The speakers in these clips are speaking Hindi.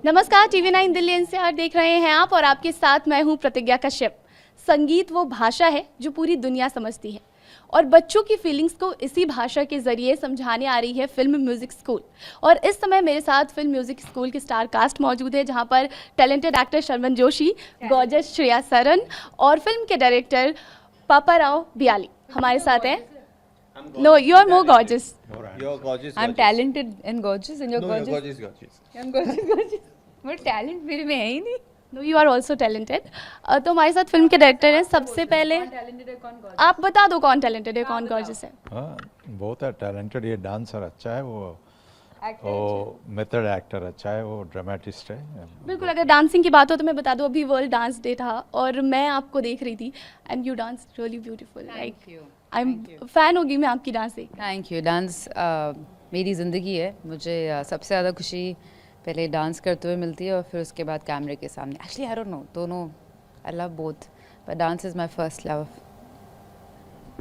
नमस्कार, TV9 दिल्ली एनसीआर देख रहे हैं आप और आपके साथ मैं हूं प्रतिज्ञा कश्यप। संगीत वो भाषा है जो पूरी दुनिया समझती है और बच्चों की फीलिंग्स को इसी भाषा के जरिए समझाने आ रही है फिल्म म्यूजिक स्कूल। और इस समय मेरे साथ फिल्म म्यूजिक स्कूल की स्टार कास्ट मौजूद है, जहां पर talented actor Sharman Joshi, gorgeous Shreya Saran और फिल्म के डायरेक्टर पापा राव बियाली हमारे साथ हैं। No, you are more gorgeous. You're gorgeous. I'm talented and gorgeous, and you're No, gorgeous. you're gorgeous. I'm gorgeous, gorgeous. But talent मेरे में है ही नहीं. No, you are also talented. तो हमारे साथ फिल्म के डायरेक्टर हैं। सबसे पहले Talented है कौन gorgeous? आप बता दो कौन टैलेंटेड है, कौन गॉर्जस है। हाँ, बहुत है टैलेंटेड। ये डांसर अच्छा है, Actor वो मेथड एक्टर अच्छा है, वो ड्रामेटिस्ट है। बिल्कुल, अगर डांसिंग की बात हो तो मैं बता दूं, अभी वर्ल्ड डांस डे था और मैं आपको देख रही थी and you dance really beautiful. Thank you. I am Thank you. Fan होगी मैं आपकी डांस देख। Thank you. डांस मेरी ज़िंदगी है. मुझे सबसे ज़्यादा खुशी पहले डांस करते हुए मिलती है और फिर उसके बाद कैमरे के सामने. Actually, I don't know. दोनों I love both. But dance is my first love.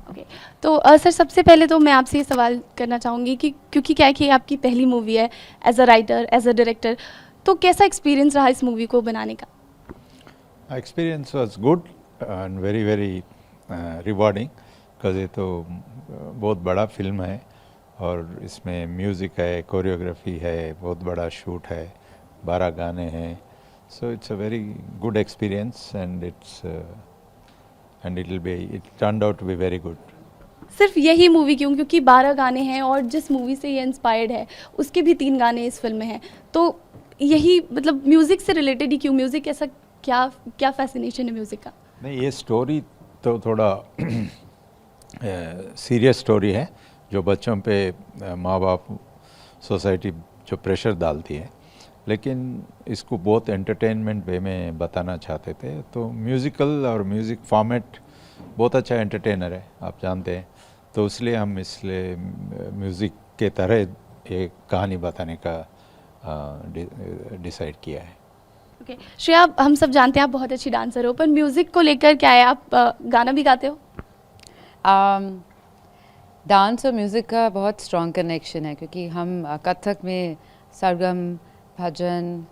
Okay, तो सर सबसे पहले तो मैं आपसे ये सवाल करना चाहूँगी कि क्योंकि क्या है कि आपकी पहली मूवी है as a writer, as a director, तो कैसा एक्सपीरियंस रहा इस मूवी को बनाने का? Experience was good and very very rewarding, because ये तो बहुत बड़ा फिल्म है और इसमें म्यूज़िक है, कोरियोग्राफी है, बहुत बड़ा शूट है, 12 गाने हैं। So it's a very good experience and it turned out to be very good. सिर्फ यही मूवी क्यों? क्योंकि 12 गाने हैं और जिस मूवी से ये इंस्पायर्ड है उसके भी 3 गाने इस फिल्म में हैं, तो यही मतलब म्यूज़िक से रिलेटेड ही क्यों? म्यूज़िक ऐसा क्या क्या फैसिनेशन है म्यूज़िक का? नहीं, ये स्टोरी तो थोड़ा सीरियस स्टोरी है जो बच्चों पे माँ बाप, सोसाइटी जो प्रेशर डालती है, लेकिन इसको बहुत एंटरटेनमेंट वे में बताना चाहते थे। तो म्यूज़िकल और म्यूज़िक फॉर्मेट बहुत अच्छा एंटरटेनर है, आप जानते हैं, तो इसलिए हम इसलिए म्यूज़िक के तरह एक कहानी बताने का डिसाइड किया है। ओके, श्रेया, हम सब जानते हैं आप बहुत अच्छी डांसर हो, पर म्यूज़िक को लेकर क्या है, आप गाना भी गाते हो? डांस और म्यूज़िक का बहुत स्ट्रॉन्ग कनेक्शन है क्योंकि हम कथक में सरगम, भजन,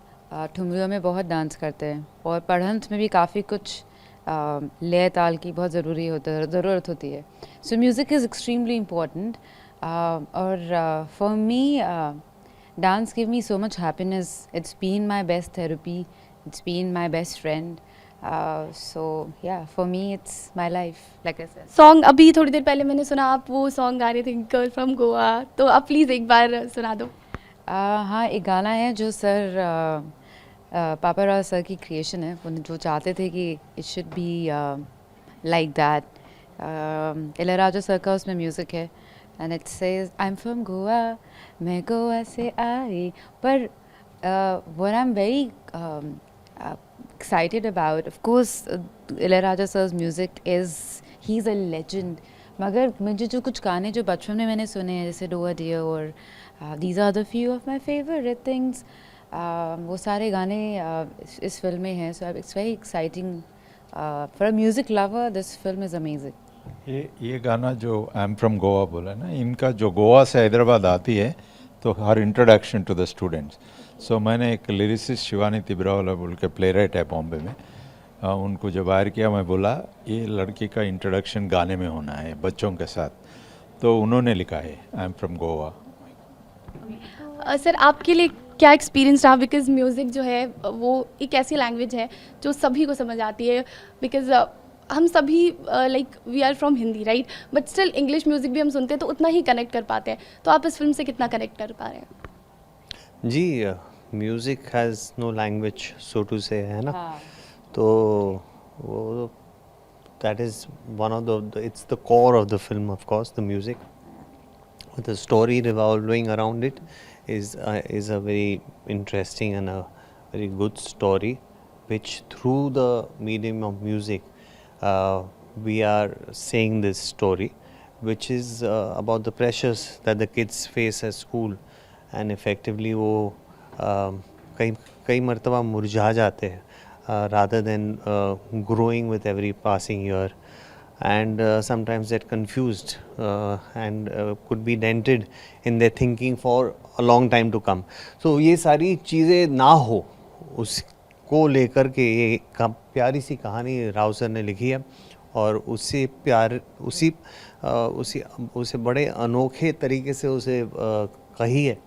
ठुमरियों में बहुत डांस करते हैं और पढ़ंत में भी काफ़ी कुछ लय ताल की बहुत ज़रूरत होती है. So music is extremely important और for me dance give me so much happiness. It's been my best therapy, it's been my best friend. So yeah, for me it's my life, like I said. Song अभी थोड़ी देर पहले मैंने सुना, आप वो सॉन्ग गा रहे थे गर्ल फ्रॉम गोवा, तो आप प्लीज़ एक बार सुना दो। हाँ, एक गाना है जो सर पापा राव सर की क्रिएशन है. वो जो चाहते थे कि it should be like that. Ilaiyaraaja sir का उसमें म्यूज़िक है and it says I am from Goa, मैं गोवा से आई. पर what I am very excited about, of course, Ilayaraja sir's music is, he's a legend. मगर मुझे जो कुछ गाने जो बचपन में मैंने सुने हैं जैसे डू अ डियर और these are the few of my favorite things, वो सारे गाने इस फिल्म में हैं. So it's very exciting for a music lover. This film is amazing. ये गाना जो आई एम फ्रॉम गोवा बोला ना, इनका जो गोवा से हैदराबाद आती है तो हर इंट्रोडक्शन टू द स्टूडेंट्स. सो मैंने एक लिरिसिस्ट शिवानी तिब्रावाला बोल के प्ले राइट है बॉम्बे में, उनको जब हायर किया, मैं बोला ये लड़की का इंट्रोडक्शन गाने में होना है बच्चों के साथ, तो उन्होंने लिखा है I am from Goa. Sir आपके लिए क्या एक्सपीरियंस रहा? बिकॉज म्यूज़िक जो है वो एक ऐसी लैंग्वेज है जो सभी को समझ आती है, बिकॉज हम सभी like we are from Hindi right, but still English music भी हम सुनते हैं तो उतना ही कनेक्ट कर पाते हैं, तो आप इस फिल्म से कितना कनेक्ट कर पा रहे हैं? जी, music has no language so to say, है ना. हाँ. तो वो that is one of the it's the core of the film, of course the music. The story revolving around it is a very interesting and a very good story, which through the medium of music we are saying this story, which is about the pressures that the kids face at school, and effectively वो कई मर्तबा मुरझा जाते हैं rather than growing with every passing year, and sometimes get confused and could be dented in their thinking for a long time to come. So ये सारी चीज़ें ना हो उसको लेकर के ये प्यारी सी कहानी राव सर ने लिखी है और उसी उसे बड़े अनोखे तरीके से उसे कही है।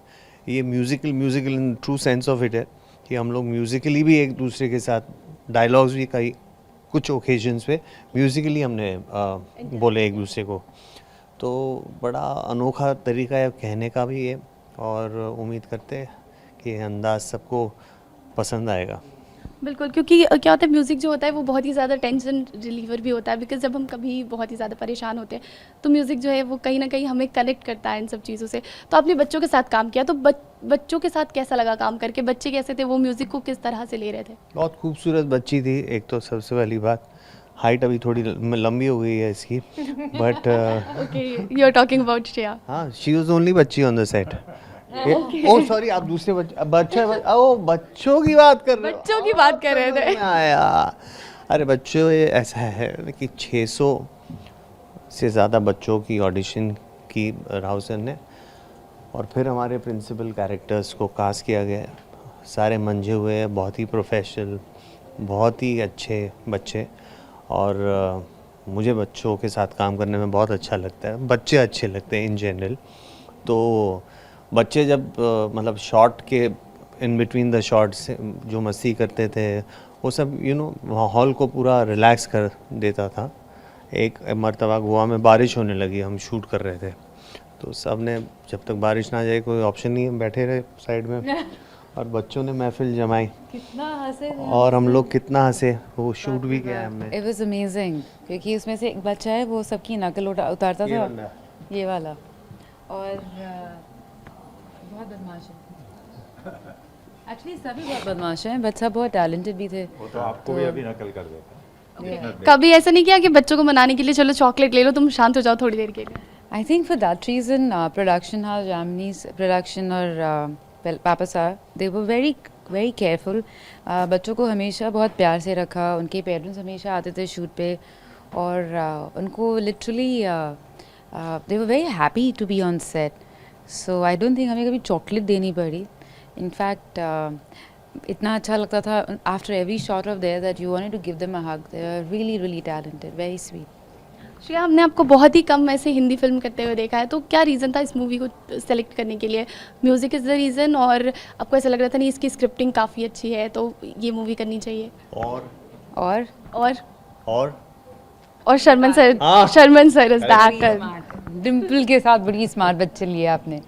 ये musical in true sense of it है कि हम लोग म्यूज़िकली भी एक दूसरे के साथ डायलॉग्स भी कई कुछ ओकेजन्स पे म्यूज़िकली हमने बोले एक दूसरे को, तो बड़ा अनोखा तरीका है कहने का भी है और उम्मीद करते हैं कि ये अंदाज़ सबको पसंद आएगा। बिल्कुल, क्योंकि क्या होता है म्यूज़िक जो होता है वो बहुत ही ज़्यादा टेंशन रिलीवर भी होता है, बिकॉज जब हम कभी बहुत ही ज़्यादा परेशान होते हैं तो म्यूज़िक जो है वो कहीं ना कहीं हमें कनेक्ट करता है इन सब चीज़ों से। तो आपने बच्चों के साथ काम किया, तो बच्चों के साथ कैसा लगा काम करके? बच्चे कैसे थे, वो म्यूज़िक को किस तरह से ले रहे थे? बहुत खूबसूरत बच्ची थी। एक तो सबसे पहली बात, हाइट अभी थोड़ी लंबी हो गई है इसकी, but okay, you are talking about Shreya. हाँ, शी वाज ओनली बच्ची on the set. Oh sorry, आप दूसरे बच्चों की बात कर रहे हो? बच्चों की बात कर रहे थे। समझ में आया। अरे बच्चों, ये ऐसा है कि 600 से ज़्यादा बच्चों की ऑडिशन की राव सर ने, और फिर हमारे प्रिंसिपल कैरेक्टर्स को कास्ट किया गया है। सारे मंझे हुए हैं, बहुत ही प्रोफेशनल, बहुत ही अच्छे बच्चे, और मुझे बच्चों के साथ काम करने में बहुत अच्छा लगता है। बच्चे अच्छे लगते हैं इन जनरल। तो बच्चे जब मतलब शॉट के इन बिटवीन द शॉट्स जो मस्ती करते थे, वो सब माहौल को पूरा रिलैक्स कर देता था। एक मर्तबा गोवा में बारिश होने लगी, हम शूट कर रहे थे, तो सब ने, जब तक बारिश ना जाए कोई ऑप्शन नहीं है, बैठे रहे साइड में और बच्चों ने महफिल जमाई। कितना हंसे और हम लोग कितना हंसे, वो शूट भी किया है हमने। इट वाज अमेजिंग, क्योंकि उसमें से एक बच्चा है वो सबकी नकल उतारता ये था, बंदा। ये वाला, और बहुत बदमाश है। एक्चुअली सभी बहुत बदमाश हैं, बट सब बहुत टैलेंटेड भी थे। वो तो आपको भी अभी नकल कर देता। कभी ऐसा नहीं किया कि बच्चों को मनाने के लिए चलो चॉकलेट ले लो, तुम शांत हो जाओ थोड़ी देर के लिए? I think for that reason, production house, Jamni's production और पापा साहब, they were very careful. बच्चों को हमेशा बहुत प्यार से रखा। उनके पेरेंट्स हमेशा आते थे शूट पे, और उनको literally they were very happy to be on set. So I don't think हमें कभी चॉकलेट देनी पड़ी. In fact, इतना अच्छा लगता था after every shot of theirs that you wanted to give them a hug. They were really talented, very sweet. Shreya, हमने आपको बहुत ही कम ऐसे हिंदी फिल्म करते हुए देखा है, तो क्या रीज़न था इस मूवी को सेलेक्ट करने के लिए? म्यूज़िक इज़ द रीज़न, और आपको ऐसा लग रहा था नहीं इसकी स्क्रिप्टिंग काफ़ी अच्छी है तो ये मूवी करनी चाहिए? और और Sharman sir is the actor. Dimple के साथ बड़ी स्मार्ट बच्चे लिए आपने।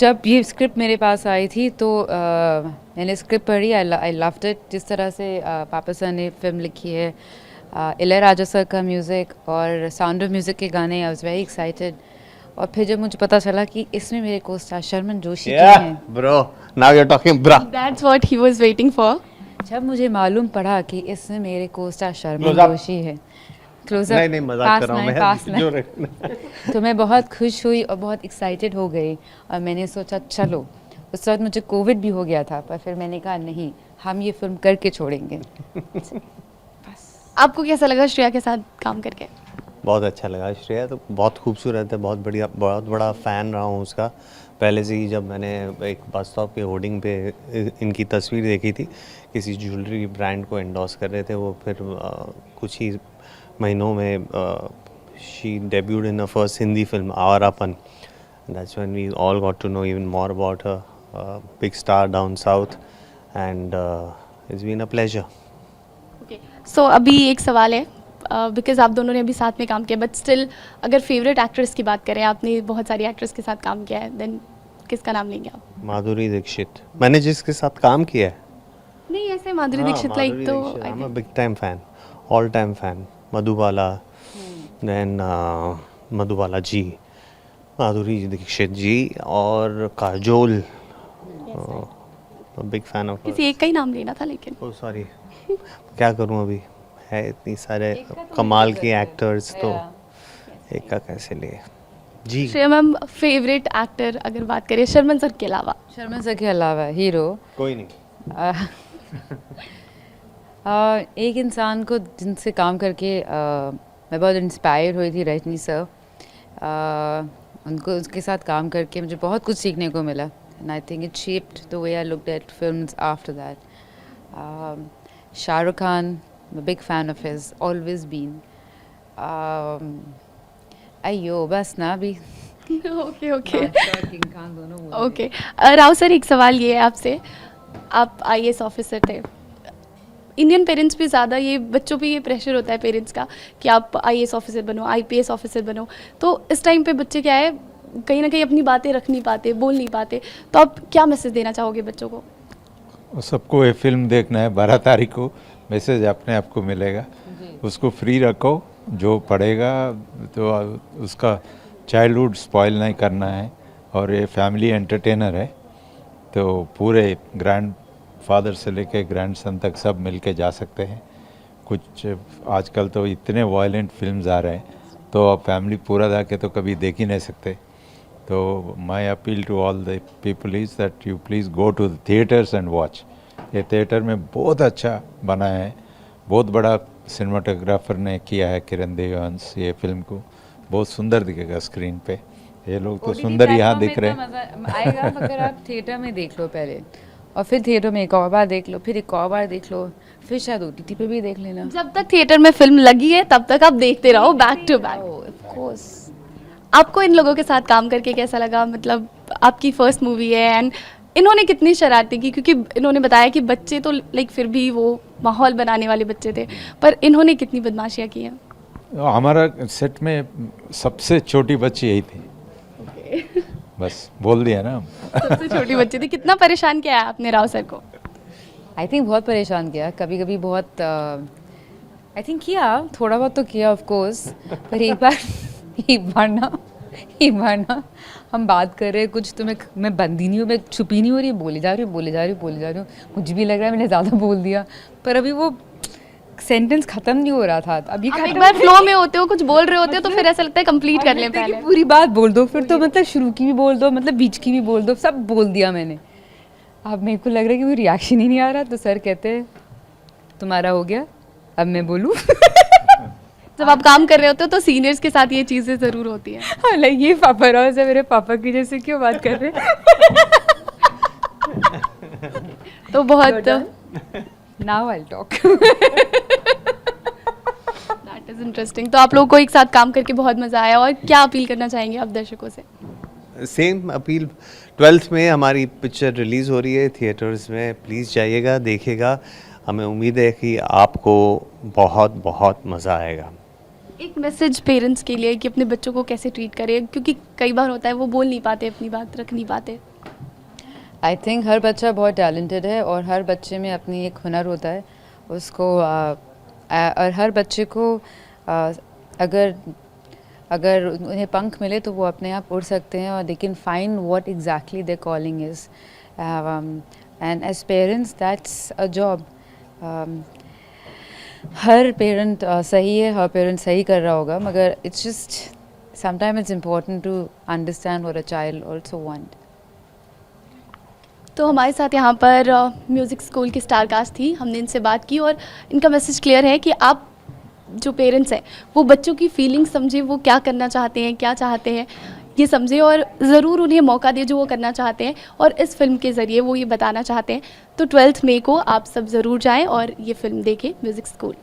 जब ये स्क्रिप्ट मेरे पास आई थी तो मैंने स्क्रिप्ट पढ़ी, आई लव्ड इट। जिस तरह से पापा सर ने फिल्म लिखी है, इलैयाराजा सर का म्यूज़िक और साउंड ऑफ म्यूज़िक के गाने, आई वाज वेरी एक्साइटेड। और फिर जब मुझे पता चला कि इसमें मेरे को स्टार शर्मन जोशी के हैं, bro, now you are talking bro. That's what he was waiting for. जब मुझे मालूम पड़ा कि इसमें मेरे को star Sharman Close up. Joshi है, क्लोज अप, नहीं मजाक कर रहा हूँ मैं, जो रखना। तो मैं बहुत खुश हुई और बहुत एक्साइटेड हो गई, और मैंने सोचा चलो, उस वक्त मुझे कोविड भी हो गया था, पर फिर मैंने कहा नहीं, हम ये फिल्म करके छोड़ेंगे। आपको कैसा लगा श्रेया के साथ काम करके? बहुत अच्छा लगा। श्रेया तो बहुत खूबसूरत है, बहुत बढ़िया, बहुत बड़ा फ़ैन रहा हूँ उसका पहले से ही। जब मैंने एक बस स्टॉप के होर्डिंग पे इनकी तस्वीर देखी थी, किसी ज्वेलरी ब्रांड को एंडोर्स कर रहे थे वो, फिर कुछ ही महीनों में she debuted in a first Hindi film Awarapan. That's when we all got to know even more about her, big star down south, and it's been a pleasure. Okay, so अभी एक सवाल है, बिकॉज आप दोनों ने अभी साथ में काम किया, बट स्टिल अगर फेवरेट एक्ट्रेस की बात करें, आपने बहुत सारी एक्ट्रेस के साथ काम किया है, देन किसका नाम लेंगे आप? माधुरी दीक्षित, मैंने जिसके साथ काम किया है। नहीं ऐसे माधुरी दीक्षित लाइक तो I am a big time fan, all time fan. Madhubala, then Madhubala ji, Madhuri Dixit ji और काजोल, बिग फैन ऑफ। किसी एक का ही नाम लेना था लेकिन। ओह सॉरी, क्या करूं, अभी है इतनी सारे कमाल के एक्टर्स, तो एक का कैसे लिए जी। श्रेया मैम, फेवरेट एक्टर अगर बात करें शर्मन सर के अलावा? शर्मा सर के अलावा हीरो कोई नहीं। एक इंसान को जिनसे काम करके मैं बहुत इंस्पायर हुई थी, रजनी सर। उनको उसके साथ काम करके मुझे बहुत कुछ सीखने को मिला। and I think it shaped the way I looked at films after that. Shah Rukh Khan, I'm a big fan of his, always been. अयो बस ना भी ओके ओके बादशाह और किंग खान दोनों बोल ओके राव सर, एक सवाल ये है आपसे, आप आईएएस ऑफिसर थे, इंडियन पेरेंट्स पे ज़्यादा ये बच्चों पे ये प्रेशर होता है पेरेंट्स का कि आप आईएएस ऑफिसर बनो, आईपीएस ऑफिसर बनो, तो इस टाइम पे बच्चे क्या है, कहीं ना कहीं अपनी बातें रख नहीं पाते, बोल नहीं पाते, तो आप क्या मैसेज देना चाहोगे बच्चों को? सबको ये फिल्म देखना है, 12 तारीख को मैसेज अपने आप को मिलेगा, उसको फ्री रखो, जो पढ़ेगा तो उसका चाइल्डहुड स्पॉइल नहीं करना है, और ये फैमिली एंटरटेनर है, तो पूरे ग्रैंड फादर से लेके ग्रैंडसन तक सब मिल के जा सकते हैं। कुछ आजकल तो इतने वायलेंट फिल्म्स आ रहे हैं, तो अब फैमिली पूरा जाके तो कभी देख ही नहीं सकते। तो my appeal to all the people is that you please go to the theatres and watch. ये थिएटर में बहुत अच्छा बना है, बहुत बड़ा सिनेमाटोग्राफर ने किया है, किरण देवांश, ये फिल्म को बहुत सुंदर दिखेगा स्क्रीन पे। ये लोग तो सुंदर यहाँ दिख रहे हैं। मज़ा आएगा अगर आप थिएटर में देख लो पहले, और फिर थिएटर में एक और बार देख लो, फिर एक और बार देख लो, फिर शायद ओटीटी पे भी देख लेना। जब तक थिएटर में फिल्म लगी है तब तक आप देखते रहो back to back. Of course. आपको इन लोगों के साथ काम करके कैसा लगा? मतलब आपकी फर्स्ट मूवी है एंड इन्होंने कितनी शरारती की, क्योंकि इन्होंने बताया कि बच्चे तो लाइक फिर भी वो माहौल बनाने वाले बच्चे थे, पर इन्होंने कितनी बदमाशियाँ की हैं? हमारा सेट में सबसे छोटी बच्ची यही थी। बस बोल दिया ना। सबसे छोटी बच्ची थी। कितना परेशान किया है आपने राव सर को? आई थिंक बहुत परेशान किया, कभी कभी बहुत आई थिंक किया, थोड़ा बहुत तो किया ऑफ कोर्स, पर एक बार ना हम बात कर रहे हैं कुछ, तो मैं बंदी नहीं हूँ, मैं छुपी नहीं हो रही, बोले जा रही हूँ, मुझे भी लग रहा है मैंने ज़्यादा बोल दिया, पर अभी वो सेंटेंस खत्म नहीं हो रहा था। अभी आप एक बार फ्लो में होते हो, कुछ बोल रहे होते हो, तो फिर ऐसा लगता है कंप्लीट कर लें पहले। पूरी बात बोल दो, फिर तो मतलब शुरू की भी बोल दो, मतलब बीच की भी बोल दो, सब बोल दिया मैंने। अब मेरे को लग रहा है कि कोई रिएक्शन ही नहीं आ रहा, तो सर कहते हैं तुम्हारा हो गया, अब मैं बोलूँ। जब आप काम कर रहे होते हो तो सीनियर्स के साथ ये चीज़ें ज़रूर होती हैं। हालांकि ये पापा राव से मेरे पापा की जैसे क्यों बात कर रहे हैं? तो बहुत now I talk. That is interesting. तो आप लोगों को एक साथ काम करके बहुत मज़ा आया, और क्या अपील करना चाहेंगे आप दर्शकों से? सेम अपील, 12th में हमारी पिक्चर रिलीज़ हो रही है थिएटर्स में, प्लीज़ जाइएगा, देखिएगा। हमें उम्मीद है कि आपको बहुत बहुत मज़ा आएगा। एक मैसेज पेरेंट्स के लिए कि अपने बच्चों को कैसे ट्रीट करें, क्योंकि कई बार होता है वो बोल नहीं पाते, अपनी बात रख नहीं पाते। आई थिंक हर बच्चा बहुत टैलेंटेड है, और हर बच्चे में अपनी एक हुनर होता है उसको, और हर बच्चे को अगर उन्हें पंख मिले तो वो अपने आप उड़ सकते हैं, और they can find what exactly their calling is, and as parents that's a job. हर पेरेंट सही है, हर पेरेंट सही कर रहा होगा, मगर it's just sometime it's important to understand what a child also want. तो हमारे साथ यहाँ पर म्यूज़िक स्कूल की स्टार कास्ट थी, हमने इनसे बात की, और इनका मैसेज क्लियर है कि आप जो पेरेंट्स हैं वो बच्चों की फीलिंग्स समझे, वो क्या करना चाहते हैं, क्या चाहते हैं, ये समझे, और ज़रूर उन्हें मौका दे जो वो करना चाहते हैं, और इस फिल्म के ज़रिए वो ये बताना चाहते हैं। तो 12th मई को आप सब ज़रूर जाएं और ये फिल्म देखें, म्यूज़िक स्कूल।